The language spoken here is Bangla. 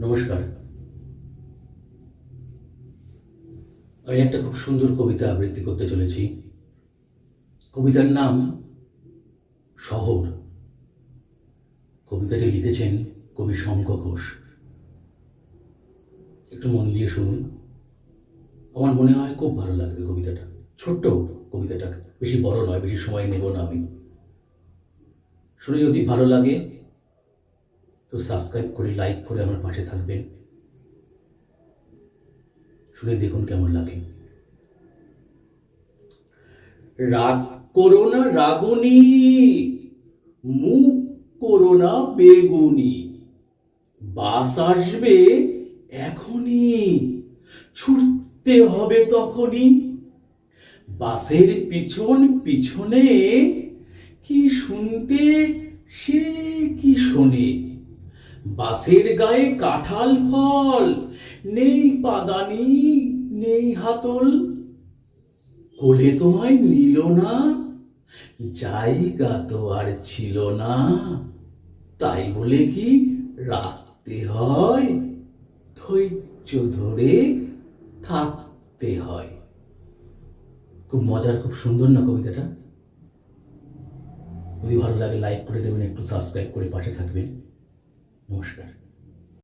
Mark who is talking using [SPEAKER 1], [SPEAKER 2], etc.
[SPEAKER 1] নমস্কার। আমি একটা খুব সুন্দর কবিতা আবৃত্তি করতে চলেছি। কবিতার নাম শহর। কবিতাটি লিখেছেন কবি শঙ্খ ঘোষ। একটু মন দিয়ে শুনুন, আমার মনে হয় খুব ভালো লাগবে কবিতাটা। ছোট্ট কবিতাটা, বেশি বড় নয়, বেশি সময় নেব না আমি। শুনে যদি ভালো লাগে তো সাবস্ক্রাইব করে, লাইক করে আমার পাশে থাকবেন। শুনে দেখুন কেমন লাগে। রাগ করো না রাগুনি, মুখ করো না বেগুনি। বাস আসবে এখনই, ছুটতে হবে তখনই। বাসের পিছন পিছনে কি শুনতে সে কি শোনে। বাসের গায়ে কাঁঠাল ফল, নেই পাদানি নেই হাতল। কোলে তোমায় নিল না, জায়গা তো আর ছিল না। তাই বলে কি রাখতে হয়, ধৈর্য ধরে থাকতে হয়। খুব মজার, খুব সুন্দর না কবিতাটা? যদি ভালো লাগে লাইক করে দেবেন, একটু সাবস্ক্রাইব করে পাশে থাকবেন। নমস্কার।